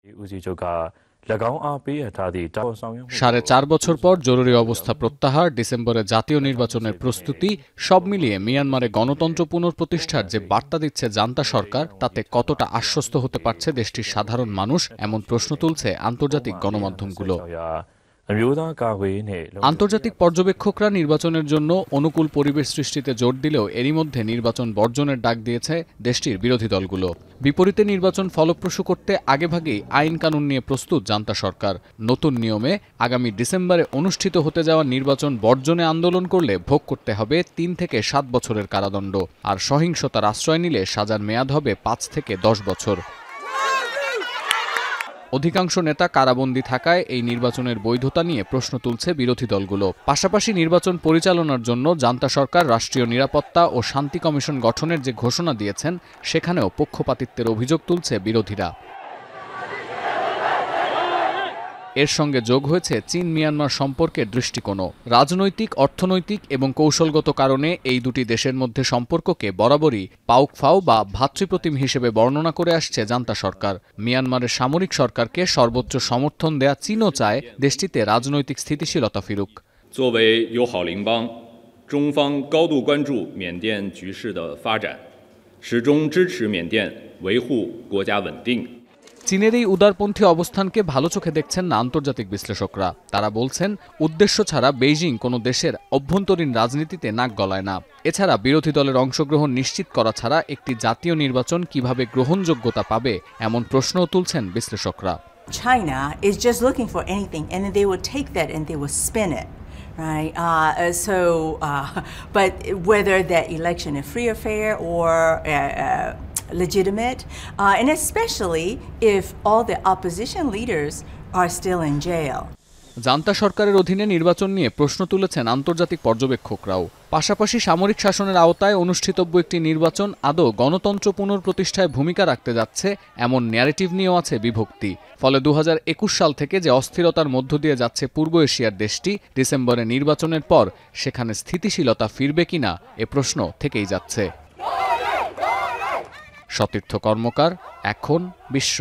4.5 বছর পর জরুরি অবস্থা প্রত্যাহার, ডিসেম্বরে জাতীয় নির্বাচনের প্রস্তুতি, সব মিলিয়ে মিয়ানমারে গণতন্ত্র পুনঃপ্রতিষ্ঠার যে বার্তা দিচ্ছে জান্তা সরকার, তাতে কতটা আশ্বস্ত হতে পারছে দেশটির সাধারণ মানুষ, এমন প্রশ্ন তুলছে আন্তর্জাতিক গণমাধ্যমগুলো। আন্তর্জাতিক পর্যবেক্ষকরা নির্বাচনের জন্য অনুকূল পরিবেশ সৃষ্টিতে জোর দিলেও এরই মধ্যে নির্বাচন বর্জনের ডাক দিয়েছে দেশটির বিরোধী দলগুলো। বিপরীতে নির্বাচন ফলপ্রসূ করতে আগেভাগেই আইন কানুন নিয়ে প্রস্তুত জান্তা সরকার। নতুন নিয়মে আগামী ডিসেম্বরে অনুষ্ঠিত হতে যাওয়া নির্বাচন বর্জনে আন্দোলন করলে ভোগ করতে হবে 3 থেকে 7 বছরের কারাদণ্ড, আর সহিংসতার আশ্রয় নিলে সাজার মেয়াদ হবে 5 থেকে 10 বছর। অধিকাংশ নেতা কারাবন্দী থাকায় এই নির্বাচনের বৈধতা নিয়ে প্রশ্ন তুলছে বিরোধী দলগুলো। পাশাপাশি নির্বাচন পরিচালনার জন্য জান্তা সরকার রাষ্ট্রীয় নিরাপত্তা ও শান্তি কমিশন গঠনের যে ঘোষণা দিয়েছেন, সেখানেও পক্ষপাতিত্বের অভিযোগ তুলছে বিরোধীরা। এর সঙ্গে যোগ হয়েছে চীন মিয়ানমার সম্পর্কের দৃষ্টিকোণও। রাজনৈতিক, অর্থনৈতিক এবং কৌশলগত কারণে এই দুটি দেশের মধ্যে সম্পর্ককে বরাবরই পাউকফাও বা ভ্রাতৃপ্রতিম হিসেবে বর্ণনা করে আসছে জান্তা সরকার। মিয়ানমারের সামরিক সরকারকে সর্বোচ্চ সমর্থন দেয়া চীনও চায় দেশটিতে রাজনৈতিক স্থিতিশীলতা ফিরুক। 作为友好邻邦，中方高度关注缅甸局势的发展，始终支持缅甸维护国家稳定。চীনের এই উদারপন্থী অবস্থানকে ভালো চোখে দেখছেন না আন্তর্জাতিক বিশ্লেষকরা। তারা বলছেন, উদ্দেশ্য ছাড়া বেইজিং কোনো দেশের অভ্যন্তরীণ রাজনীতিতে নাক গলায় না। এছাড়া বিরোধী দলের অংশগ্রহণ নিশ্চিত করা ছাড়া একটি জাতীয় নির্বাচন কিভাবে গ্রহণযোগ্যতা পাবে, এমন প্রশ্নও তুলছেন বিশ্লেষকরা। China is just looking for anything and then they will take that and they will spin it. Right. But whether that election is free or fair or legitimate, and especially if all the opposition leaders are still in jail. Junta সরকারের অধীনে নির্বাচন নিয়ে প্রশ্ন তুলেছেন আন্তর্জাতিক পর্যবেক্ষকরাও। পাশাপাশি সামরিক শাসনের আওতায় অনুষ্ঠিতব্য একটি নির্বাচন আদৌ গণতন্ত্র পুনঃপ্রতিষ্ঠায় ভূমিকা রাখতে যাচ্ছে, এমন ন্যারেটিভ নিয়েও আছে বিভক্তি। ফলে 2021 সাল থেকে যে অস্থিরতার মধ্য দিয়ে যাচ্ছে পূর্ব এশিয়ার দেশটি, ডিসেম্বরে নির্বাচনের পর সেখানে স্থিতিশীলতা ফিরবে কিনা, এ প্রশ্ন থেকেই যাচ্ছে। সতীর্থ কর্মকার, এখন বিশ্ব।